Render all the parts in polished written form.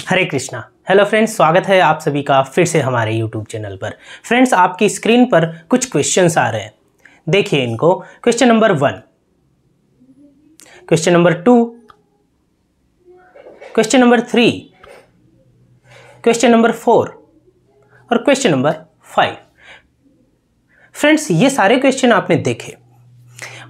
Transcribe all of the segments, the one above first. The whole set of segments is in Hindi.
हरे कृष्णा। हेलो फ्रेंड्स, स्वागत है आप सभी का फिर से हमारे यूट्यूब चैनल पर। फ्रेंड्स, आपकी स्क्रीन पर कुछ क्वेश्चंस आ रहे हैं, देखिए इनको। Question number 1, question number 2, question number 3, question number 4 और क्वेश्चन नंबर 5। फ्रेंड्स, ये सारे क्वेश्चन आपने देखे।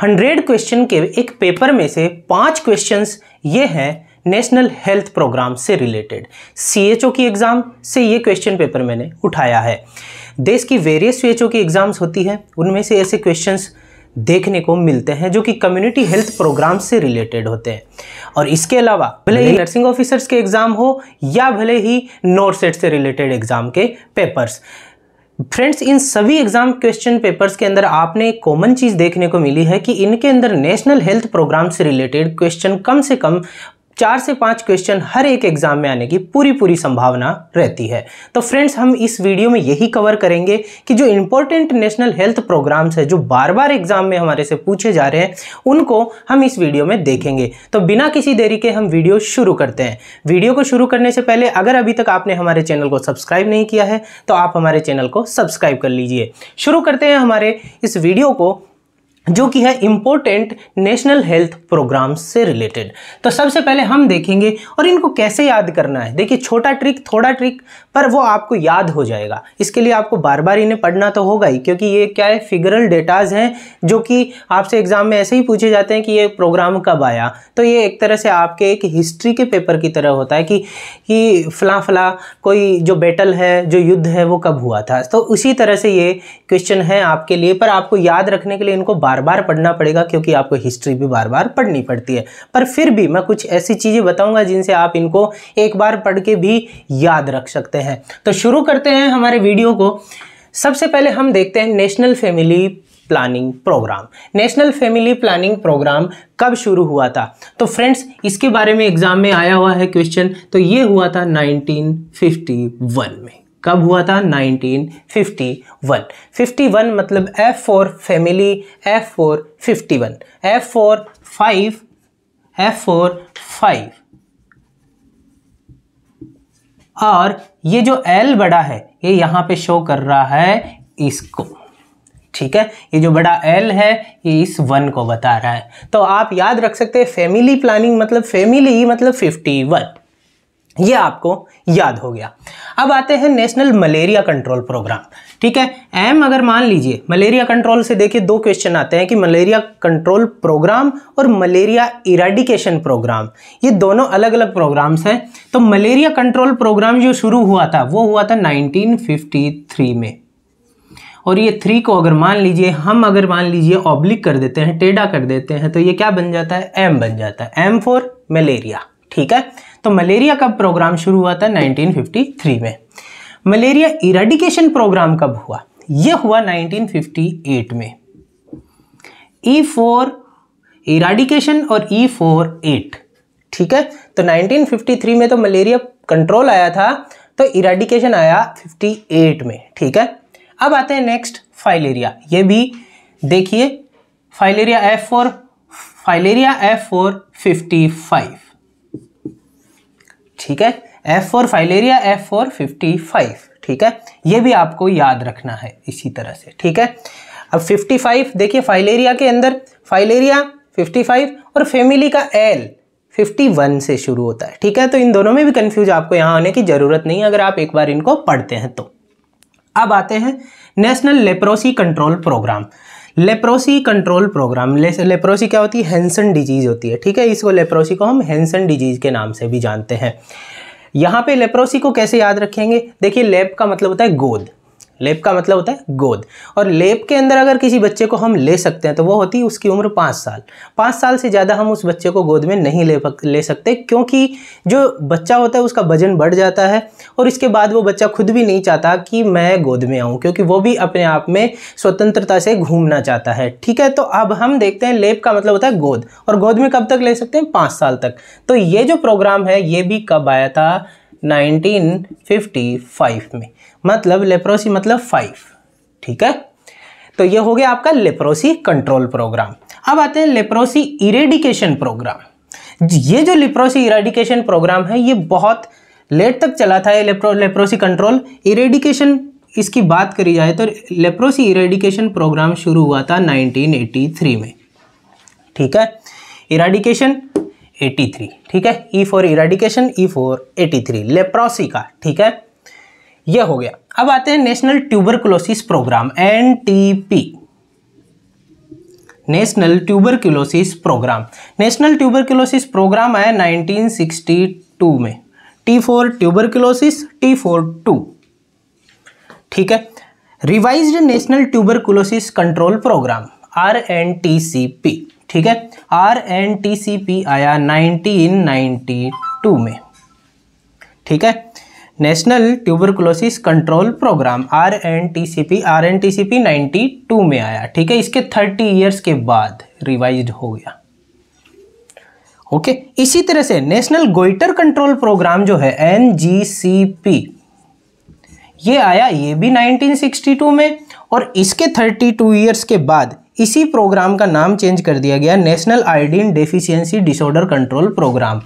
100 क्वेश्चन के एक पेपर में से 5 क्वेश्चंस ये हैं नेशनल हेल्थ प्रोग्राम से रिलेटेड। सीएचओ की एग्जाम से ये क्वेश्चन पेपर मैंने उठाया है। देश की वेरियस सीएचओ की एग्जाम्स होती हैं, उनमें से ऐसे क्वेश्चंस देखने को मिलते हैं जो कि कम्युनिटी हेल्थ प्रोग्राम से रिलेटेड होते हैं। और इसके अलावा भले ही नर्सिंग ऑफिसर्स के एग्जाम हो या भले ही नॉर्सेट से रिलेटेड एग्जाम के पेपर्स, फ्रेंड्स, इन सभी एग्जाम क्वेश्चन पेपर्स के अंदर आपने एक कॉमन चीज देखने को मिली है कि इनके अंदर नेशनल हेल्थ प्रोग्राम से रिलेटेड क्वेश्चन कम से कम 4 से 5 क्वेश्चन हर एक एग्जाम में आने की पूरी संभावना रहती है। तो फ्रेंड्स, हम इस वीडियो में यही कवर करेंगे कि जो इंपॉर्टेंट नेशनल हेल्थ प्रोग्राम्स है जो बार बार एग्जाम में हमारे से पूछे जा रहे हैं, उनको हम इस वीडियो में देखेंगे। तो बिना किसी देरी के हम वीडियो शुरू करते हैं। वीडियो को शुरू करने से पहले अगर अभी तक आपने हमारे चैनल को सब्सक्राइब नहीं किया है तो आप हमारे चैनल को सब्सक्राइब कर लीजिए। शुरू करते हैं हमारे इस वीडियो को, जो कि है इंपॉर्टेंट नेशनल हेल्थ प्रोग्राम से रिलेटेड। तो सबसे पहले हम देखेंगे और इनको कैसे याद करना है। देखिए, छोटा ट्रिक, थोड़ा ट्रिक, पर वो आपको याद हो जाएगा। इसके लिए आपको बार बार इन्हें पढ़ना तो होगा ही, क्योंकि ये क्या है, फिगरल डेटाज हैं जो कि आपसे एग्जाम में ऐसे ही पूछे जाते हैं कि ये प्रोग्राम कब आया। तो ये एक तरह से आपके एक हिस्ट्री के पेपर की तरह होता है कि फला कोई जो बैटल है, जो युद्ध है, वो कब हुआ था। तो उसी तरह से ये क्वेश्चन है आपके लिए, पर आपको याद रखने के लिए इनको बार बार पढ़ना पड़ेगा, क्योंकि आपको हिस्ट्री भी बार बार पढ़नी पड़ती है। पर फिर भी मैं कुछ ऐसी चीजें बताऊंगा जिनसे आप इनको एक बार पढ़ के भी याद रख सकते हैं। तो शुरू करते हैं हमारे वीडियो को। सबसे पहले हम देखते हैं national family planning programme. National family planning programme कब शुरू हुआ था? तो फ्रेंड्स, इसके बारे में एग्जाम में आया हुआ है क्वेश्चन। तो ये हुआ था 1951 में। कब हुआ था? 1951। 51 मतलब F for family, F for 51, F for 5, F for 5। और ये जो L बड़ा है ये यहां पे शो कर रहा है इसको, ठीक है। ये जो बड़ा L है ये इस 1 को बता रहा है। तो आप याद रख सकते हैं फैमिली प्लानिंग मतलब फैमिली मतलब 51, ये आपको याद हो गया। अब आते हैं नेशनल मलेरिया कंट्रोल प्रोग्राम, ठीक है। एम अगर मान लीजिए मलेरिया कंट्रोल से, देखिए 2 क्वेश्चन आते हैं कि मलेरिया कंट्रोल प्रोग्राम और मलेरिया इराडिकेशन प्रोग्राम, ये दोनों अलग अलग प्रोग्राम्स हैं। तो मलेरिया कंट्रोल प्रोग्राम जो शुरू हुआ था वो हुआ था 1953 में। और ये 3 को अगर मान लीजिए ऑब्लिक कर देते हैं, टेढ़ा कर देते हैं, तो ये क्या बन जाता है? एम बन जाता है, एम फॉर मलेरिया, ठीक है। तो मलेरिया का प्रोग्राम शुरू हुआ था 1953 में। मलेरिया इराडिकेशन प्रोग्राम कब हुआ? यह हुआ 1958 में। ई फॉर इराडिकेशन और ई फॉर 8, ठीक है। तो 1953 में तो मलेरिया कंट्रोल आया था, तो इराडिकेशन आया 58 में, ठीक है। अब आते हैं नेक्स्ट फाइलेरिया। ये भी देखिए, फाइलेरिया F फॉर 55, ठीक है। F for filaria, F for 55, ठीक है। ये भी आपको याद रखना है इसी तरह से, ठीक है। अब 55 देखिए, फाइलेरिया के अंदर फाइलेरिया 55 और फैमिली का L 51 से शुरू होता है, ठीक है। तो इन दोनों में भी कंफ्यूज आपको यहाँ आने की जरूरत नहीं है अगर आप एक बार इनको पढ़ते हैं तो। अब आते हैं national leprosy control programme. Leprosy control programme, leprosy क्या होती है? हैंसन डिजीज होती है, ठीक है। इसको लेप्रोसी को हम हैंसन डिजीज के नाम से भी जानते हैं। यहाँ पे लेप्रोसी को कैसे याद रखेंगे? देखिए, लेप का मतलब होता है गोद, लेप का मतलब होता है गोद। और लेप के अंदर अगर किसी बच्चे को हम ले सकते हैं तो वो होती है उसकी उम्र 5 साल। 5 साल से ज़्यादा हम उस बच्चे को गोद में नहीं ले सकते, क्योंकि जो बच्चा होता है उसका वजन बढ़ जाता है और इसके बाद वो बच्चा खुद भी नहीं चाहता कि मैं गोद में आऊँ, क्योंकि वो भी अपने आप में स्वतंत्रता से घूमना चाहता है, ठीक है। तो अब हम देखते हैं, लेप का मतलब होता है गोद, और गोद में कब तक ले सकते हैं? 5 साल तक। तो ये जो प्रोग्राम है ये भी कब आया था? 1955 में। मतलब लेप्रोसी मतलब 5, ठीक है। तो ये हो गया आपका लेप्रोसी कंट्रोल प्रोग्राम। अब आते हैं लेप्रोसी इरेडिकेशन प्रोग्राम। ये जो लेप्रोसी इरेडिकेशन प्रोग्राम है ये बहुत लेट तक चला था ये लेप्रोसी कंट्रोल। इरेडिकेशन इसकी बात करी जाए तो लेप्रोसी इरेडिकेशन प्रोग्राम शुरू हुआ था 1983 में, ठीक है। इरेडिकेशन 83, ठीक है। E for eradication, E for 83 leprosy का, ठीक है। ये हो गया। अब आते हैं national tuberculosis programme, NTP, national tuberculosis programme. National tuberculosis programme आया 1962 में। T for tuberculosis, T for 2, ठीक है। Revised national tuberculosis control programme RNTCP, ठीक है। RNTCP आया 1992 में, ठीक है। National tuberculosis control programme RNTCP 92 में आया, ठीक है। इसके 30 इयर्स के बाद रिवाइज्ड हो गया, ओके। इसी तरह से नेशनल गोइटर कंट्रोल प्रोग्राम जो है NGCP, ये आया ये भी 1962 में, और इसके 32 इयर्स के बाद इसी प्रोग्राम का नाम चेंज कर दिया गया national iodine deficiency disorder control programme,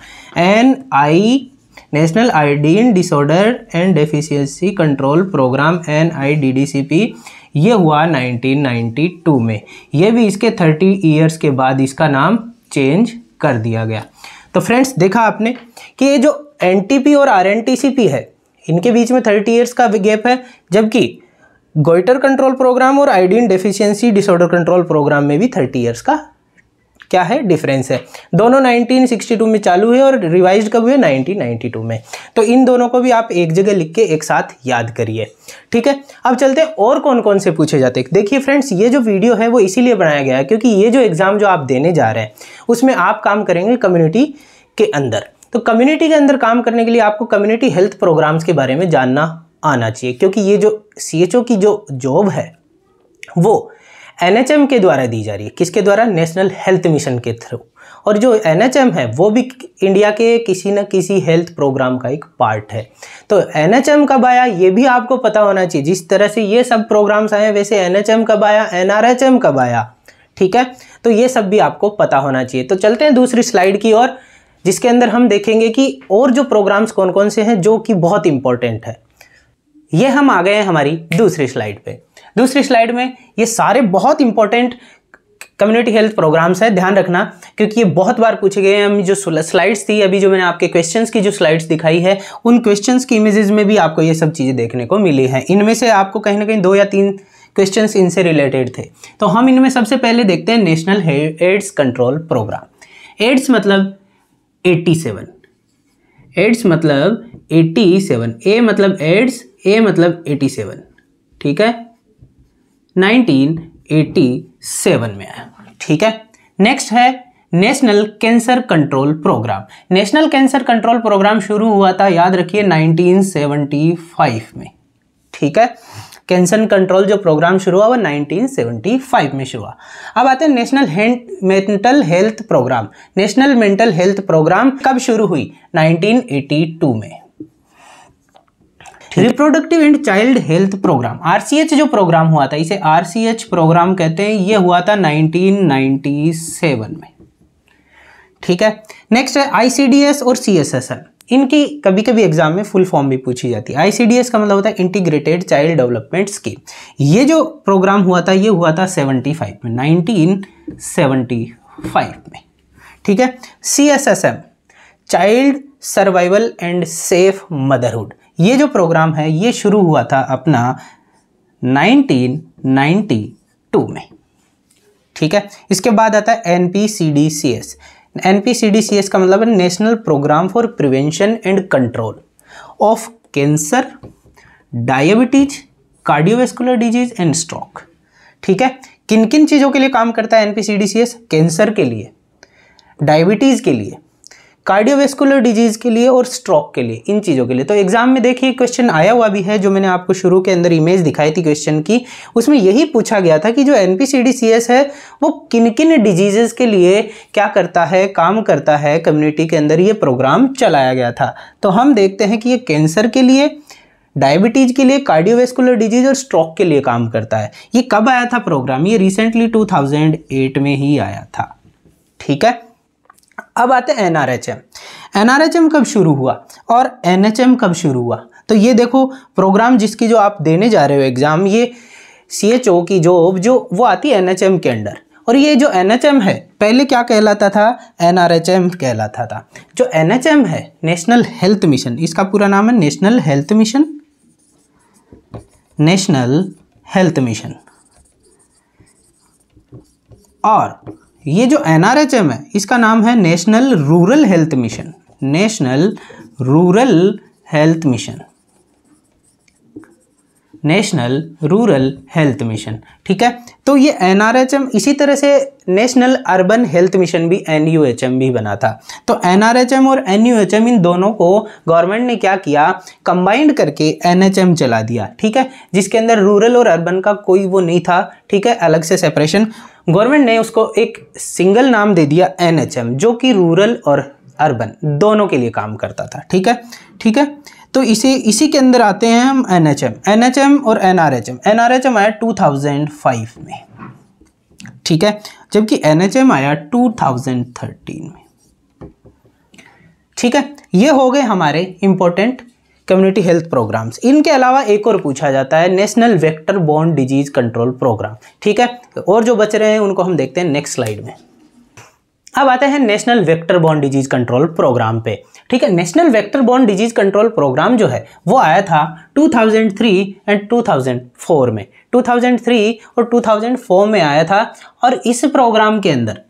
national iodine disorder and deficiency control programme NIDDCP। ये हुआ 1992 में। ये भी इसके 30 इयर्स के बाद इसका नाम चेंज कर दिया गया। तो फ्रेंड्स देखा आपने कि ये जो NTP और RNTCP है, इनके बीच में 30 इयर्स का गैप है, जबकि गोइटर कंट्रोल प्रोग्राम और iodine deficiency disorder control programme में भी 30 इयर्स का क्या है, डिफरेंस है। दोनों 1962 में चालू है और रिवाइज्ड कब हुए, 1992 में। तो इन दोनों को भी आप एक जगह लिख के एक साथ याद करिए, ठीक है। अब चलते हैं और कौन कौन से पूछे जाते हैं। देखिए फ्रेंड्स, ये जो वीडियो है वो इसीलिए बनाया गया है क्योंकि ये जो एग्जाम जो आप देने जा रहे हैं उसमें आप काम करेंगे कम्युनिटी के अंदर। तो कम्युनिटी के अंदर काम करने के लिए आपको कम्युनिटी हेल्थ प्रोग्राम्स के बारे में जानना आना चाहिए, क्योंकि ये जो CHO की जो जॉब है वो NHM के द्वारा दी जा रही है। किसके द्वारा, नेशनल हेल्थ मिशन के थ्रू। और जो NHM है वो भी इंडिया के किसी न किसी हेल्थ प्रोग्राम का एक पार्ट है। तो NHM कब आया ये भी आपको पता होना चाहिए। जिस तरह से ये सब प्रोग्राम्स आए वैसे NHM कब आया, NRHM कब आया, ठीक है। तो ये सब भी आपको पता होना चाहिए। तो चलते हैं दूसरी स्लाइड की ओर, जिसके अंदर हम देखेंगे कि और जो प्रोग्राम्स कौन कौन से हैं जो कि बहुत इंपॉर्टेंट है। ये हम आ गए हैं हमारी दूसरी स्लाइड पे। दूसरी स्लाइड में ये सारे बहुत इंपॉर्टेंट कम्युनिटी हेल्थ प्रोग्राम्स है, ध्यान रखना क्योंकि ये बहुत बार पूछे गए हैं। हम जो स्लाइड्स थी अभी जो मैंने आपके क्वेश्चंस की जो स्लाइड्स दिखाई है उन क्वेश्चंस की इमेजेस में भी आपको ये सब चीज़ें देखने को मिली हैं। इनमें से आपको कहीं ना कहीं 2 या 3 क्वेश्चंस इनसे रिलेटेड थे। तो हम इनमें सबसे पहले देखते हैं national AIDS control programme. AIDS मतलब 87, एड्स मतलब 87, ए मतलब एड्स, ए मतलब 87, ठीक है। 1987 में आया, ठीक है। नेक्स्ट है national cancer control programme. National cancer control programme शुरू हुआ था, याद रखिए 1975 में, ठीक है। कैंसर कंट्रोल जो प्रोग्राम शुरू हुआ 1975 में शुरू हुआ। अब आते हैं national mental health programme. National mental health programme कब शुरू हुई, 1982 में। Reproductive and child health programme, RCH जो प्रोग्राम हुआ था इसे RCH प्रोग्राम कहते हैं। ये हुआ था 1997 में, ठीक है। नेक्स्ट है ICDS और CSSM। इनकी कभी कभी एग्जाम में फुल फॉर्म भी पूछी जाती है। ICDS का मतलब होता है इंटीग्रेटेड चाइल्ड डेवलपमेंट स्कीम। ये जो प्रोग्राम हुआ था ये हुआ था 75 में, 1975 में, ठीक है। CSSM child survival and safe motherhood, ये जो प्रोग्राम है ये शुरू हुआ था अपना 1992 में, ठीक है। इसके बाद आता है NPCDCS। NPCDCS का मतलब है national programme for prevention and control of cancer, diabetes, cardiovascular disease and stroke, ठीक है। किन किन चीज़ों के लिए काम करता है NPCDCS, कैंसर के लिए, डायबिटीज़ के लिए, कार्डियोवैस्कुलर डिजीज के लिए और स्ट्रोक के लिए, इन चीज़ों के लिए। तो एग्जाम में देखिए क्वेश्चन आया हुआ भी है, जो मैंने आपको शुरू के अंदर इमेज दिखाई थी क्वेश्चन की, उसमें यही पूछा गया था कि जो NPCDCS है वो किन किन डिजीजेस के लिए क्या करता है, काम करता है, कम्युनिटी के अंदर ये प्रोग्राम चलाया गया था। तो हम देखते हैं कि ये कैंसर के लिए, डायबिटीज के लिए, कार्डियोवैस्कुलर डिजीज और स्ट्रोक के लिए काम करता है। ये कब आया था प्रोग्राम, ये रिसेंटली 2008 में ही आया था, ठीक है। अब आते हैं NRHM। NRHM कब शुरू हुआ और NHM कब शुरू हुआ? तो ये देखो प्रोग्राम जिसकी जो आप देने जा रहे हो एग्जाम, ये CHO की जॉब जो वो आती है NHM के अंडर। और ये जो NHM है पहले क्या कहलाता था? NRHM कहलाता था। जो NHM है नेशनल हेल्थ मिशन, इसका पूरा नाम है national health mission, national health mission. और ये जो NRHM है इसका नाम है national rural health mission, national rural health mission, national rural health mission. ठीक है, तो ये NRHM इसी तरह से नेशनल अर्बन हेल्थ मिशन भी NUHM भी बना था। तो NRHM और NUHM इन दोनों को गवर्नमेंट ने क्या किया, कंबाइंड करके NHM चला दिया। ठीक है, जिसके अंदर रूरल और अर्बन का कोई वो नहीं था। ठीक है, अलग से सेपरेशन, गवर्नमेंट ने उसको एक सिंगल नाम दे दिया NHM, जो कि रूरल और अर्बन दोनों के लिए काम करता था। ठीक है, ठीक है, तो इसी के अंदर आते हैं हम NHM और NRHM आया 2005 में। ठीक है, जबकि NHM आया 2013 में। ठीक है, ये हो गए हमारे इंपॉर्टेंट कम्युनिटी हेल्थ प्रोग्राम्स। इनके अलावा एक और पूछा जाता है national vector borne disease control programme. ठीक है, और जो बच रहे हैं उनको हम देखते हैं नेक्स्ट स्लाइड में। अब आते हैं national vector borne disease control programme पे। ठीक है, national vector borne disease control programme जो है वो आया था 2003 एंड 2004 में। 2003 और 2004 में आया था। और इस प्रोग्राम के अंदर,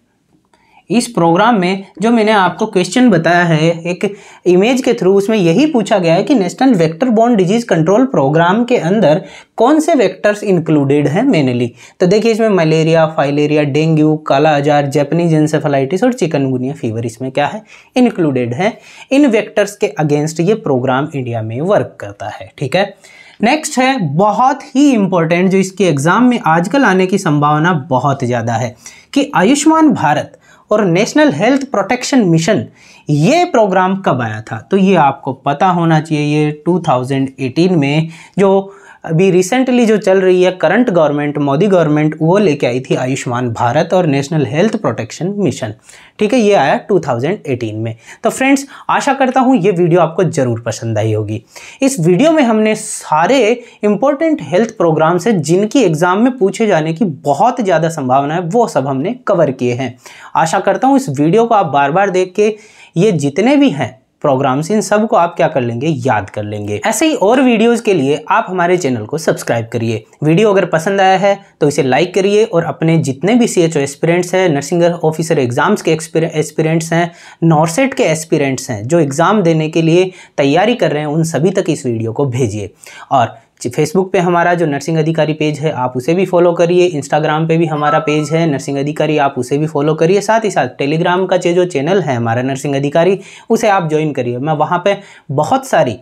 इस प्रोग्राम में जो मैंने आपको क्वेश्चन बताया है एक इमेज के थ्रू, उसमें यही पूछा गया है कि national vector borne disease control programme के अंदर कौन से वेक्टर्स इंक्लूडेड हैं मेनली। तो देखिए इसमें मलेरिया, फाइलेरिया, डेंगू, काला आजार, जैपनीज एन्सेफेलाइटिस और चिकनगुनिया फीवर इसमें क्या है, इंक्लूडेड है। इन वेक्टर्स के अगेंस्ट ये प्रोग्राम इंडिया में वर्क करता है। ठीक है, नेक्स्ट है बहुत ही इंपॉर्टेंट, जो इसके एग्जाम में आजकल आने की संभावना बहुत ज़्यादा है, कि आयुष्मान भारत और नेशनल हेल्थ प्रोटेक्शन मिशन ये प्रोग्राम कब आया था। तो ये आपको पता होना चाहिए। ये 2018 में जो अभी रिसेंटली जो चल रही है करंट गवर्नमेंट, मोदी गवर्नमेंट, वो लेके आई थी आयुष्मान भारत और नेशनल हेल्थ प्रोटेक्शन मिशन। ठीक है, ये आया 2018 में। तो फ्रेंड्स, आशा करता हूँ ये वीडियो आपको जरूर पसंद आई होगी। इस वीडियो में हमने सारे इंपॉर्टेंट हेल्थ प्रोग्राम्स हैं जिनकी एग्जाम में पूछे जाने की बहुत ज़्यादा संभावना है, वो सब हमने कवर किए हैं। आशा करता हूँ इस वीडियो को आप बार बार देख के ये जितने भी हैं प्रोग्राम्स, इन सब को आप क्या कर लेंगे, याद कर लेंगे। ऐसे ही और वीडियोस के लिए आप हमारे चैनल को सब्सक्राइब करिए। वीडियो अगर पसंद आया है तो इसे लाइक करिए और अपने जितने भी CHO एस्पिरेंट्स हैं, नर्सिंग ऑफिसर एग्जाम्स के एस्पिरेंट्स हैं, नॉर्सेट के एस्पिरेंट्स हैं, जो एग्ज़ाम देने के लिए तैयारी कर रहे हैं, उन सभी तक इस वीडियो को भेजिए। और फेसबुक पे हमारा जो नर्सिंग अधिकारी पेज है आप उसे भी फॉलो करिए। इंस्टाग्राम पे भी हमारा पेज है नर्सिंग अधिकारी, आप उसे भी फॉलो करिए। साथ ही साथ टेलीग्राम का जो चैनल है हमारा नर्सिंग अधिकारी, उसे आप ज्वाइन करिए। मैं वहाँ पे बहुत सारी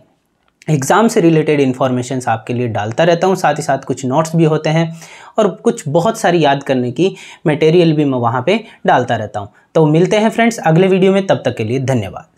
एग्ज़ाम से रिलेटेड इन्फॉर्मेशंस आपके लिए डालता रहता हूँ। साथ ही साथ कुछ नोट्स भी होते हैं और कुछ बहुत सारी याद करने की मटेरियल भी मैं वहाँ पे डालता रहता हूँ। तो मिलते हैं फ्रेंड्स अगले वीडियो में, तब तक के लिए धन्यवाद।